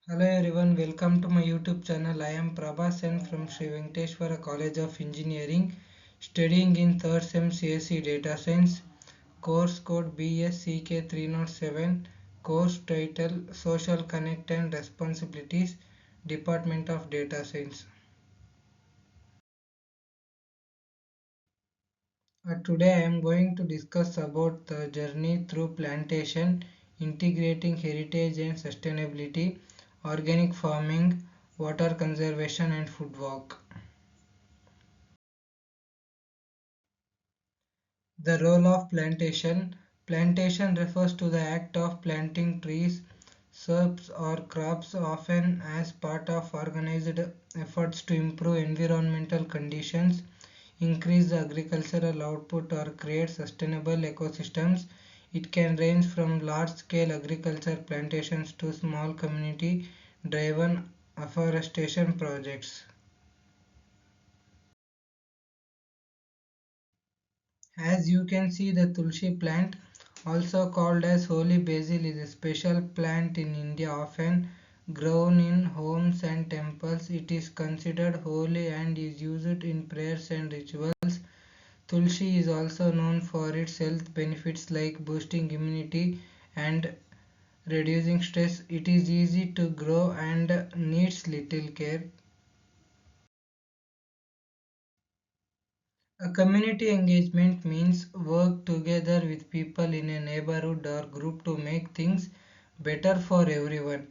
Hello everyone, welcome to my YouTube channel. I am Prabhas Sen from Sri Venkateshwara College of Engineering, studying in 3rd SEM CSE Data Science, course code BSCK 307, course title Social Connect and Responsibilities, Department of Data Science. Today I am going to discuss about the journey through plantation, integrating heritage and sustainability, organic farming, water conservation and food walk. The role of plantation. Plantation refers to the act of planting trees, shrubs or crops often as part of organized efforts to improve environmental conditions, increase agricultural output or create sustainable ecosystems. It can range from large-scale agriculture plantations to small community-driven afforestation projects. As you can see, the tulsi plant, also called as holy basil, is a special plant in India often grown in homes and temples. It is considered holy and is used in prayers and rituals. Tulsi is also known for its health benefits like boosting immunity and reducing stress. It is easy to grow and needs little care. A community engagement means work together with people in a neighborhood or group to make things better for everyone.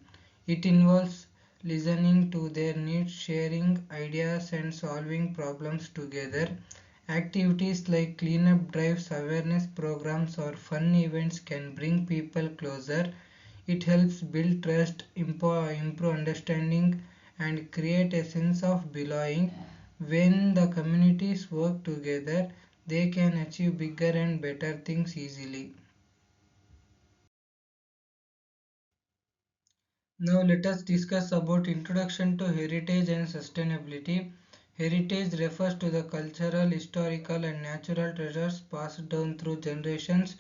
It involves listening to their needs, sharing ideas, and solving problems together. Activities like cleanup drives, awareness programs, or fun events can bring people closer. It helps build trust, improve understanding, and create a sense of belonging. When the communities work together, they can achieve bigger and better things easily. Now let us discuss about introduction to heritage and sustainability. Heritage refers to the cultural, historical and natural treasures passed down through generations,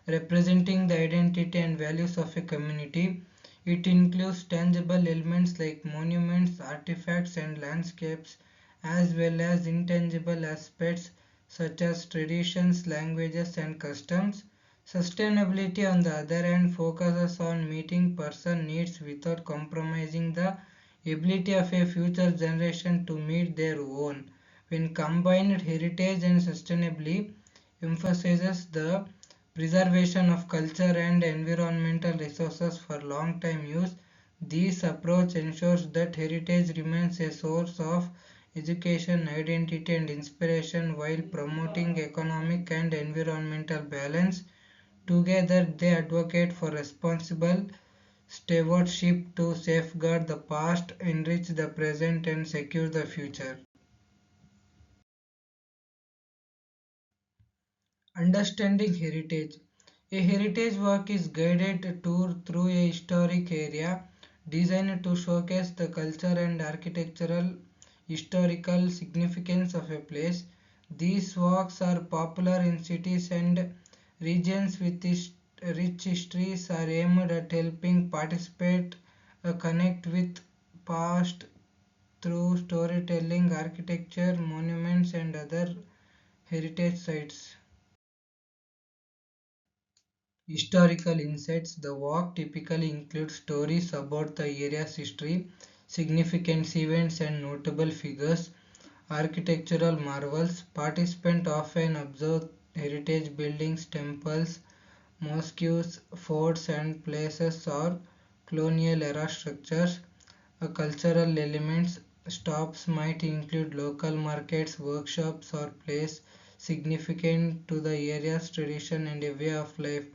representing the identity and values of a community. It includes tangible elements like monuments, artifacts and landscapes, as well as intangible aspects such as traditions, languages and customs. Sustainability, on the other hand, focuses on meeting person needs without compromising the ability of a future generation to meet their own. When combined, heritage and sustainability emphasizes the preservation of culture and environmental resources for long-time use. This approach ensures that heritage remains a source of education, identity and inspiration while promoting economic and environmental balance. Together, they advocate for responsible stewardship to safeguard the past, enrich the present, and secure the future. Understanding heritage. A heritage walk is guided tour through a historic area designed to showcase the culture and architectural historical significance of a place. These walks are popular in cities and regions with rich histories are aimed at helping participate connect with past through storytelling, architecture, monuments and other heritage sites. Historical insights. The walk typically includes stories about the area's history, significant events and notable figures, architectural marvels. Participants often observe heritage buildings, temples, mosques, forts and places or colonial era structures. Cultural elements. Stops might include local markets, workshops or plays significant to the area's tradition and a way of life.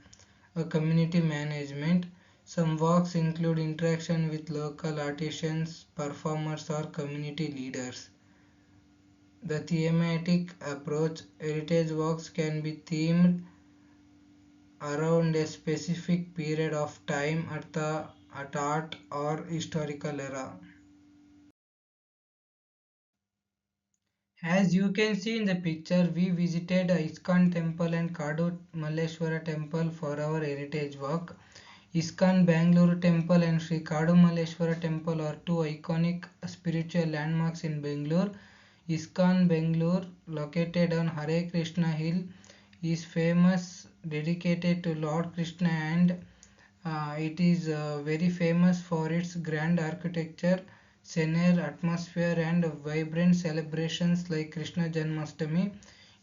Community management. Some walks include interaction with local artisans, performers or community leaders. The thematic approach. Heritage walks can be themed around a specific period of time at art or historical era. As you can see in the picture, we visited ISKCON temple and Kadu Malleshwara temple for our heritage walk. ISKCON Bangalore Temple and Sri Kadumaleshwara Temple are two iconic spiritual landmarks in Bangalore. ISKCON Bangalore, located on Hare Krishna Hill, is famous, dedicated to Lord Krishna, and it is very famous for its grand architecture, serene atmosphere, and vibrant celebrations like Krishna Janmashtami.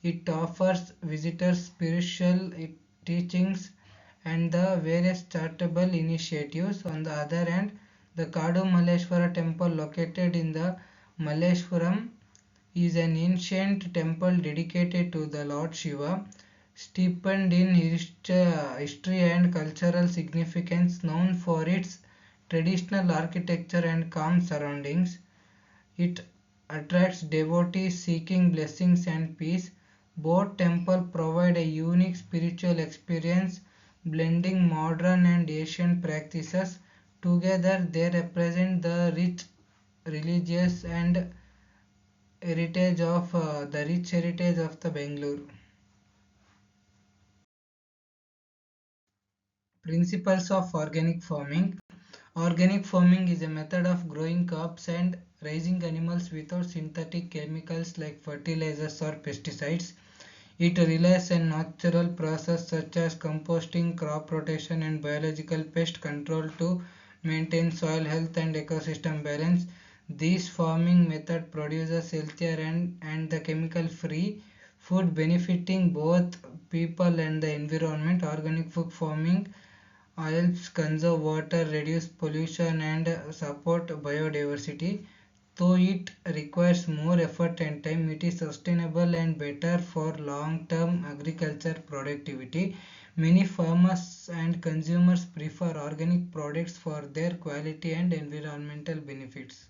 It offers visitors spiritual teachings and the various charitable initiatives. On the other hand, the Kadu Maleshwara temple, located in the Maleshwaram, is an ancient temple dedicated to the Lord Shiva, steeped in history and cultural significance, known for its traditional architecture and calm surroundings. It attracts devotees seeking blessings and peace. Both temples provide a unique spiritual experience, blending modern and ancient practices. Together, they represent the religious and rich heritage of the Bangalore. Principles of organic farming. Organic farming is a method of growing crops and raising animals without synthetic chemicals like fertilizers or pesticides. It relies on natural processes such as composting, crop rotation, and biological pest control to maintain soil health and ecosystem balance. This farming method produces healthier and the chemical free food, benefiting both people and the environment. Organic food farming helps conserve water, reduce pollution, and support biodiversity. Though it requires more effort and time, it is sustainable and better for long-term agriculture productivity. Many farmers and consumers prefer organic products for their quality and environmental benefits.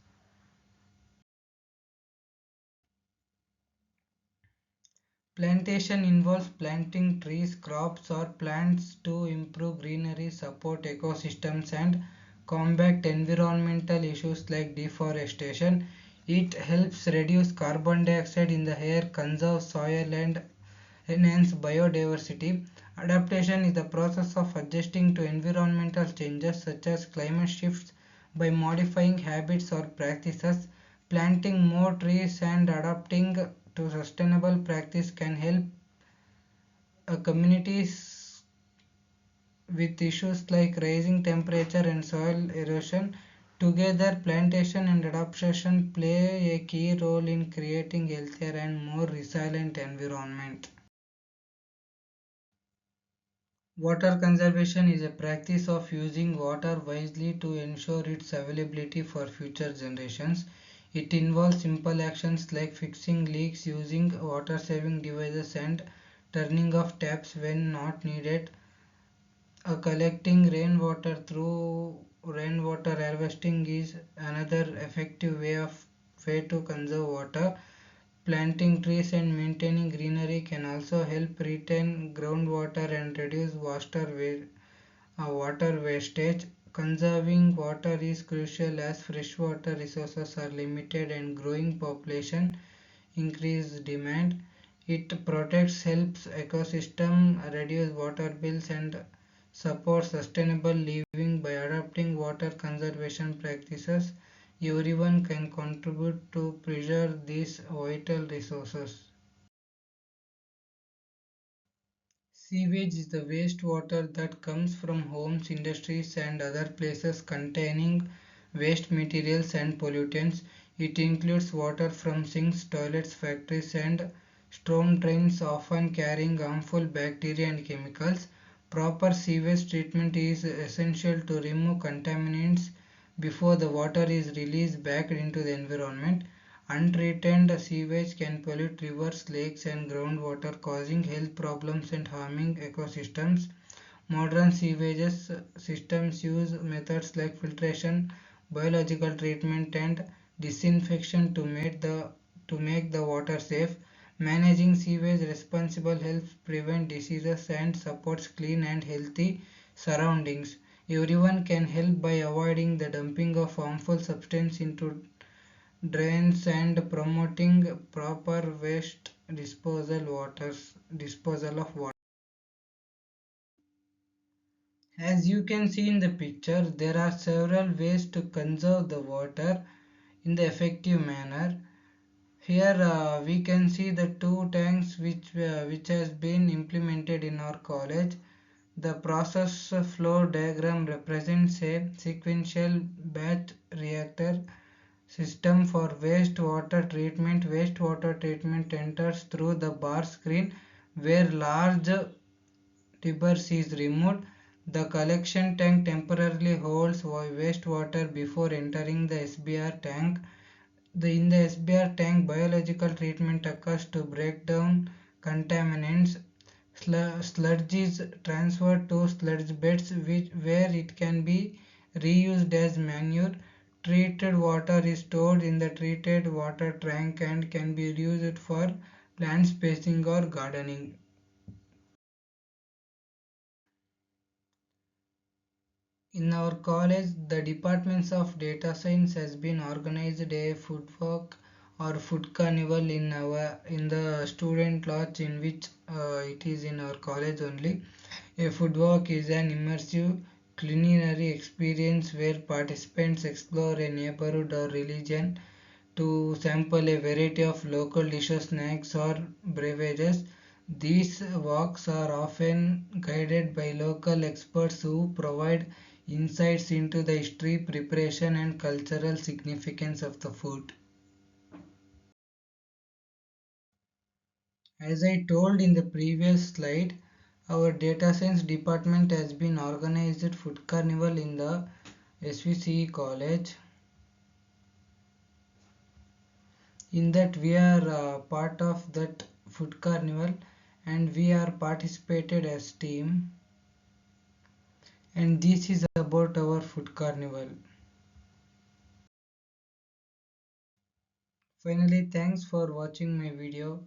Plantation involves planting trees, crops, or plants to improve greenery, support ecosystems, and combat environmental issues like deforestation. It helps reduce carbon dioxide in the air, conserve soil, and enhance biodiversity. Adaptation is the process of adjusting to environmental changes such as climate shifts by modifying habits or practices. Planting more trees and adapting to sustainable practice can help communities with issues like rising temperature and soil erosion. Together, plantation and adaptation play a key role in creating healthier and more resilient environment. Water conservation is a practice of using water wisely to ensure its availability for future generations. It involves simple actions like fixing leaks, using water saving devices, and turning off taps when not needed. Collecting rainwater through rainwater harvesting is another effective way to conserve water. Planting trees and maintaining greenery can also help retain groundwater and reduce water wastage. Conserving water is crucial as freshwater resources are limited and growing population increase demand. It protects, helps ecosystem, reduce water bills, and supports sustainable living. By adopting water conservation practices, everyone can contribute to preserve these vital resources. Sewage is the wastewater that comes from homes, industries, and other places containing waste materials and pollutants. It includes water from sinks, toilets, factories, and storm drains, often carrying harmful bacteria and chemicals. Proper sewage treatment is essential to remove contaminants before the water is released back into the environment. Untreated sewage can pollute rivers, lakes, and groundwater, causing health problems and harming ecosystems. Modern sewage systems use methods like filtration, biological treatment, and disinfection to make the water safe. Managing sewage responsible helps prevent diseases and supports clean and healthy surroundings. Everyone can help by avoiding the dumping of harmful substances into drains and promoting proper waste disposal of water. As you can see in the picture, there are several ways to conserve the water in the effective manner. Here we can see the two tanks which has been implemented in our college. The process flow diagram represents a sequential batch reactor system for wastewater treatment. Wastewater treatment enters through the bar screen where large debris is removed. The collection tank temporarily holds wastewater before entering the SBR tank. In the SBR tank, biological treatment occurs to break down contaminants. Sludge is transferred to sludge beds where it can be reused as manure. Treated water is stored in the treated water tank and can be used for land spacing or gardening. In our college, the departments of data science has been organized a food walk or food carnival in the student lodge in which it is in our college only. A food walk is an immersive culinary experience where participants explore a neighborhood or religion to sample a variety of local dishes, snacks, or beverages. These walks are often guided by local experts who provide insights into the history, preparation, and cultural significance of the food. As I told in the previous slide, our data science department has been organized food carnival in the SVCE college. In that we are part of that food carnival and we are participated as team, and this is about our food carnival. Finally, thanks for watching my video.